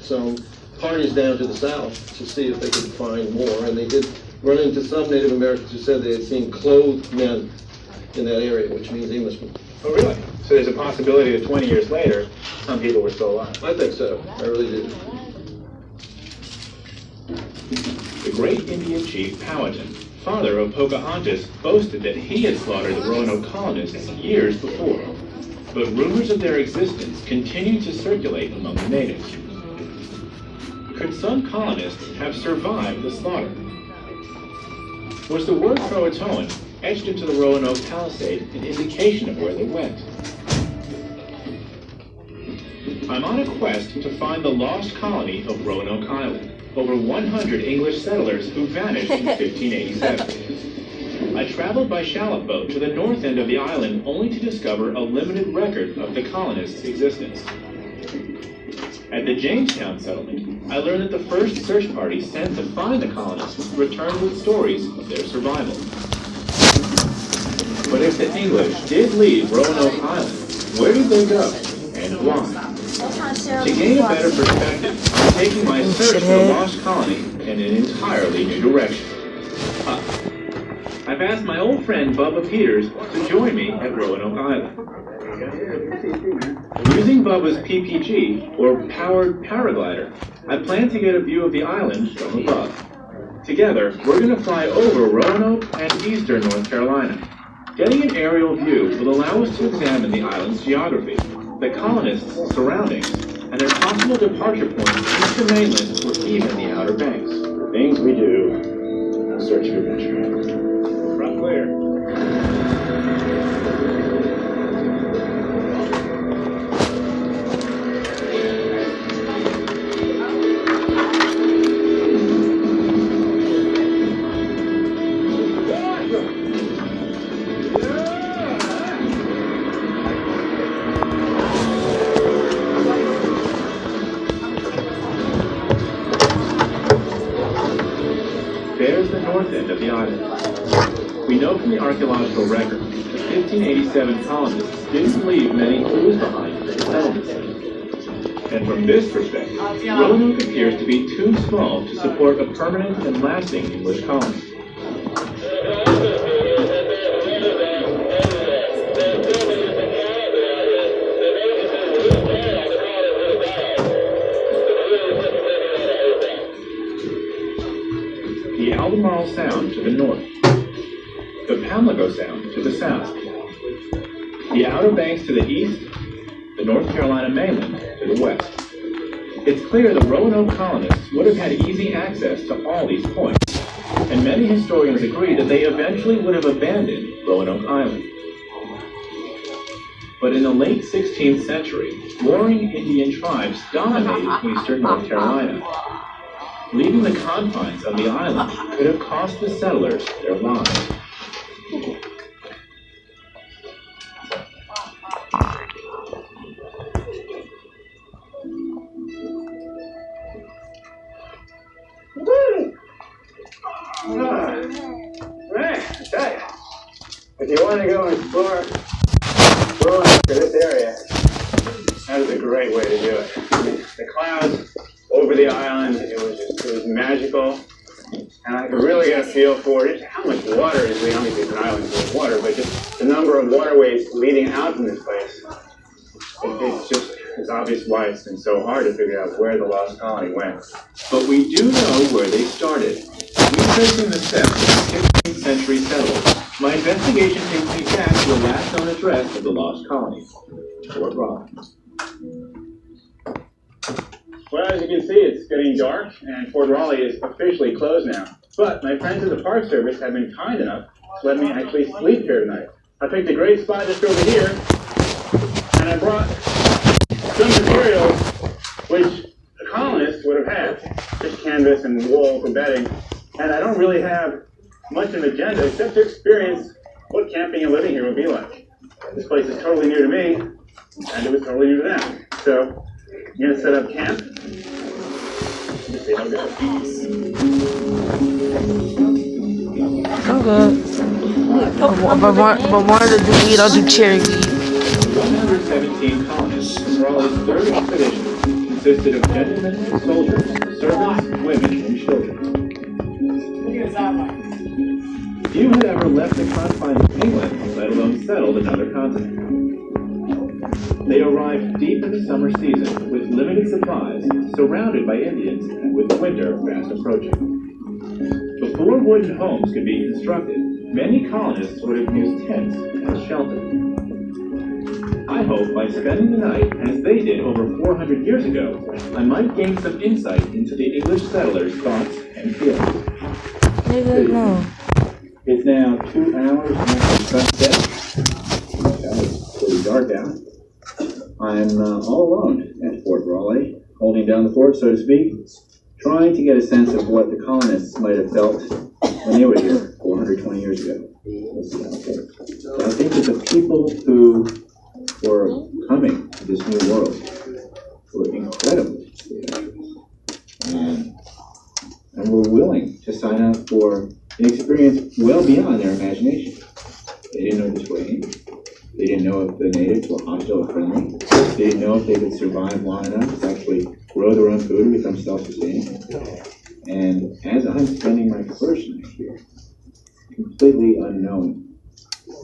some parties down to the south to see if they could find more, and they did run into some Native Americans who said they had seen clothed men in that area, which means Englishmen. Oh, really? So there's a possibility that 20 years later, some people were still alive. I think so. I really do. The great Indian chief Powhatan, father of Pocahontas, boasted that he had slaughtered the Roanoke colonists years before. But rumors of their existence continued to circulate among the natives. Could some colonists have survived the slaughter? Was the word Croatoan etched into the Roanoke palisade an indication of where they went? I'm on a quest to find the lost colony of Roanoke Island, over 100 English settlers who vanished in 1587. I traveled by shallop boat to the north end of the island only to discover a limited record of the colonists' existence. At the Jamestown settlement, I learned that the first search party sent to find the colonists returned with stories of their survival. But if the English did leave Roanoke Island, where did they go and why? To gain a better perspective, I'm taking my search for the lost colony in an entirely new direction. I've asked my old friend Bubba Peters to join me at Roanoke Island. Using Bubba's PPG, or powered paraglider, I plan to get a view of the island from above. Together, we're going to fly over Roanoke and eastern North Carolina. Getting an aerial view will allow us to examine the island's geography, the colonists' surroundings, and their possible departure points east the mainland or even the Outer Banks. Things we do. Search for adventure. Front clear. There's the north end of the island. We know from the archaeological record that the 1587 colonists didn't leave many clues behind for the settlement. And from this perspective, Roanoke appears to be too small to support a permanent and lasting English colony. The Albemarle Sound to the north, the Pamlico Sound to the south, the Outer Banks to the east, the North Carolina mainland to the west. It's clear the Roanoke colonists would have had easy access to all these points, and many historians agree that they eventually would have abandoned Roanoke Island. But in the late 16th century, warring Indian tribes dominated eastern North Carolina. Leaving the confines of the island could have cost the settlers their lives. Right, I tell you. If you want to go and explore this area, that is a great way to do it. The clouds over the island, it was magical, and I could really get a feel for just how much water is leading. Obviously, it's an island with water, but just the number of waterways leading out from this place. It's obvious why it's been so hard to figure out where the lost colony went. But we do know where they started. Retracing the steps of the 15th century settlers, my investigation takes me back to the last known address of the lost colony, Fort Raleigh. Well, as you can see, it's getting dark, and Fort Raleigh is officially closed now. But my friends at the Park Service have been kind enough to let me actually sleep here tonight. I picked a great spot just over here, and I brought some materials which the colonists would have had, just canvas and wool for bedding. And I don't really have much of an agenda except to experience what camping and living here would be like. This place is totally new to me, and it was totally new to them. So I'm going to set up camp. Just see how it goes. I'm good. But one of the weed, I'll do cherry weed. 117 colonists from Raleigh's third expedition consisted of gentlemen and soldiers, servants, women, and children. Few had ever left the confines of England, let alone settled another continent. They arrived deep in the summer season with limited supplies, surrounded by Indians, and with winter fast approaching. Before wooden homes could be constructed, many colonists would have used tents as shelter. I hope by spending the night, as they did over 400 years ago, I might gain some insight into the English settlers' thoughts and feelings. Nigga, no. It's now 2 hours after sunset. It's pretty dark out. I'm all alone at Fort Raleigh, holding down the fort, so to speak, trying to get a sense of what the colonists might have felt when they were here 420 years ago. So I think that the people who were coming to this new world were incredibly and were willing to sign up for an experience well beyond their imagination. They didn't know this way. They didn't know if the natives were hostile or friendly. They didn't know if they could survive long enough to actually grow their own food and become self-sustaining. And as I'm spending my first night here, completely unknown,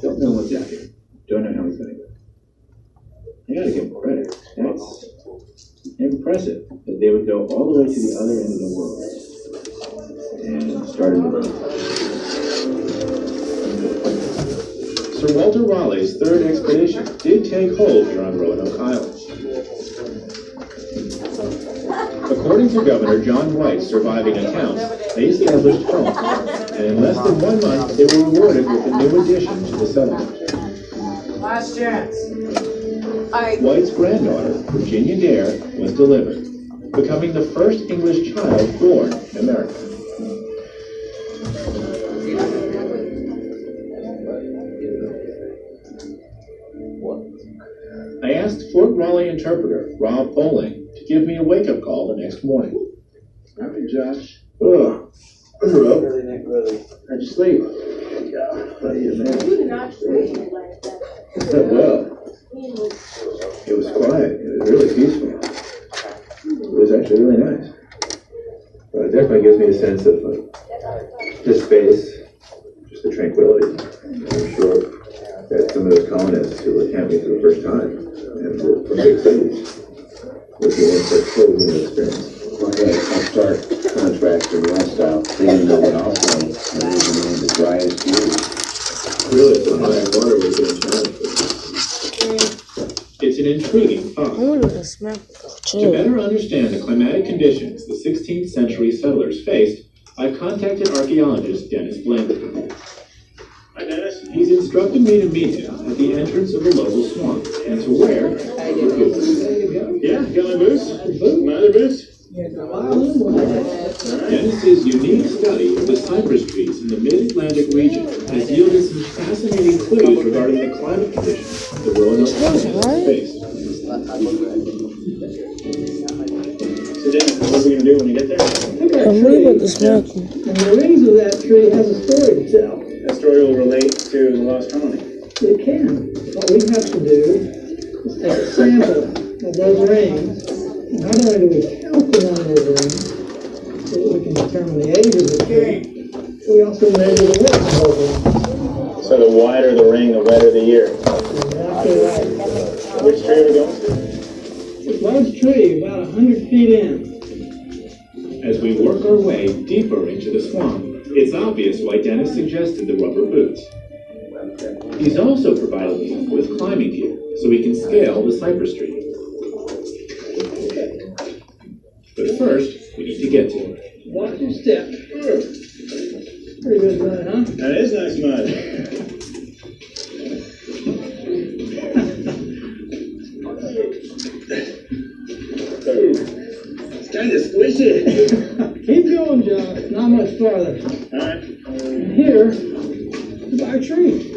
don't know what's out here, don't know how it's going to go. I gotta give them credit. That's impressive that they would go all the way to the other end of the world and start a new world. Sir Walter Raleigh's third expedition did take hold here on Roanoke Island. According to Governor John White's surviving accounts, they established homes, and in less than 1 month, they were rewarded with a new addition to the settlement. Last chance. White's granddaughter, Virginia Dare, was delivered, becoming the first English child born in America. I asked Fort Raleigh interpreter, Rob Bowling, to give me a wake-up call the next morning. Howdy, Josh. Oh, How'd you sleep? well, it was quiet. It was really peaceful. It was actually really nice. But it definitely gives me a sense of just space, just the tranquility. I'm sure that some of those colonists who were camping for the first time and from big cities would be in for a totally new experience. Well, yeah, it's a stark contrast to the lifestyle. They didn't know what also there is the driest year. Really, it's a high water was getting challenged. It's an intriguing I thought. wonder what the smell To chill. better understand the climatic conditions the 16th century settlers faced, I've contacted archaeologist Dennis Blanton. Hi, Dennis. He's instructed me to meet him at the entrance of the local swamp, and to where? Yeah, got my boots? My other boots? Dennis's unique study of the cypress trees in the mid-Atlantic region has yielded some fascinating clues regarding the climate conditions the Roanoke Islands faced. So, Dennis, what are we going to do when we get there? I'm really about to smack you. And the rings of that tree has a story to tell. That story will relate to the lost colony. It can. What we have to do is take a sample of those rings. Not only do we count the number of rings, so that we can determine the age of the tree, we also measure the width of those rings. So the wider the ring, the wetter the year. Exactly right. Which tree are we going to? This large tree, about 100 feet in. As we work our way deeper into the swamp, it's obvious why Dennis suggested the rubber boots. He's also provided me with climbing gear so we can scale the cypress tree. But first, we need to get to it. Watch your step. Pretty good run, huh? That is nice mud. It's kind of squishy. Keep going, Josh. Not much farther. All right. And here is our tree.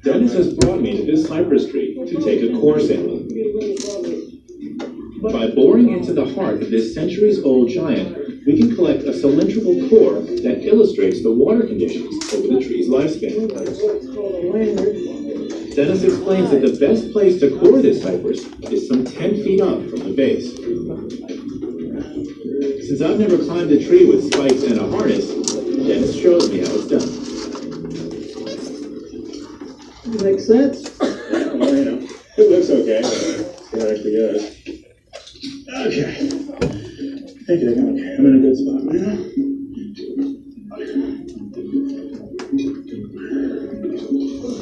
Dennis has brought me to this cypress tree to take a core sample. By boring into the heart of this centuries-old giant, we can collect a cylindrical core that illustrates the water conditions over the tree's lifespan. It's called a lanyard. Dennis explains that the best place to core this cypress is some 10 feet up from the base. Since I've never climbed a tree with spikes and a harness, Dennis shows me how it's done. Makes sense? Yeah, well, you know, it looks okay, but it actually goes. Okay. I think I'm okay. I'm in a good spot now.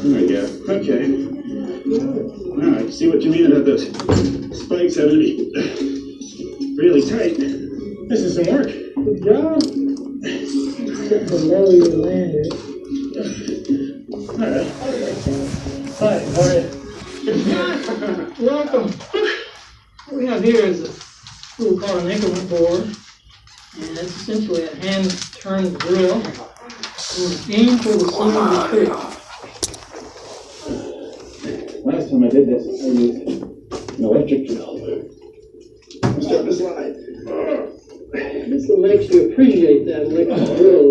There we go. Okay. Now I see what you mean about those spikes having to be really tight. This is some work. Good job. Sit below your lander. All right. Hi, how are you? Welcome. What we have here is a tool called an increment bore, and it's essentially a hand-turned drill. And it's aimed for the center of the tree. Last time I did this, I used an electric drill. I'm starting to slide. This will make you appreciate that electric drill.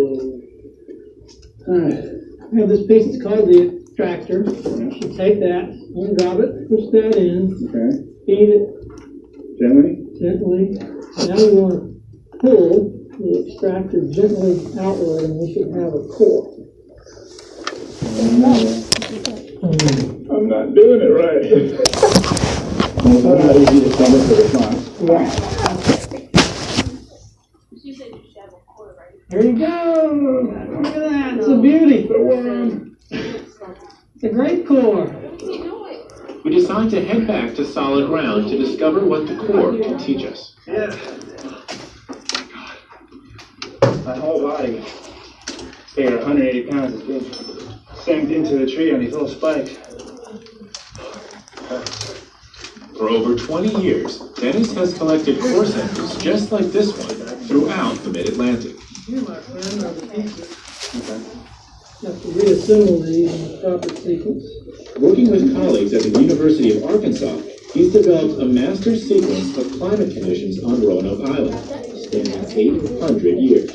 All right. We have this piece that's called the extractor. You take that, and drop it, push that in, Okay. feed it Gently. gently. Now you want to pull the extractor gently outward, and we should have a core. I'm not doing it right. It's not easy to stomach for the fun. There you go. Look at that. It's a beauty. It's a great core. We decide to head back to solid ground to discover what the core can teach us. Yeah. My whole body, stayed 180 pounds, has been sank into the tree on these little spikes. For over 20 years, Dennis has collected core samples just like this one throughout the Mid-Atlantic. Here, my friend, are the pieces. You have to reassemble these in the proper sequence. Working with colleagues at the University of Arkansas, he's developed a master sequence of climate conditions on Roanoke Island, spanning 800 years.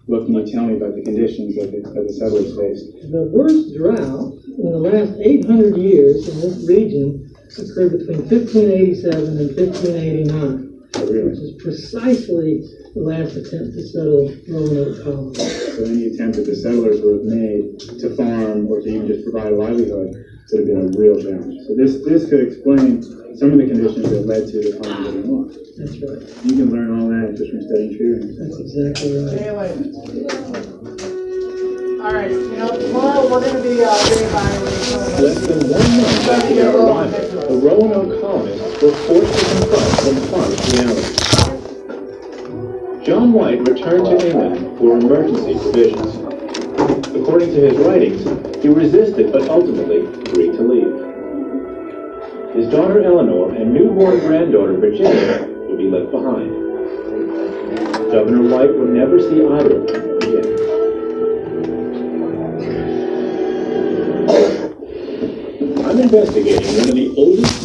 What can you tell me about the conditions that the settlers faced? The worst drought in the last 800 years in this region occurred between 1587 and 1589, which is precisely the last attempt to settle Roanoke Colony. So any attempt that the settlers would have made to farm or to even just provide a livelihood would have been a real challenge. So this could explain some of the conditions that led to the farming that we want. That's right. You can learn all that just from studying tree rings. That's exactly right. All right, tomorrow we're going to be reevaluating. Less than 1 month after their arrival, the Roanoke colonists were forced to confront some harsh realities. John White returned to England for emergency provisions. According to his writings, he resisted but ultimately agreed to leave. His daughter Eleanor and newborn granddaughter Virginia would be left behind. Governor White would never see either of them again. I'm investigating one of the oldest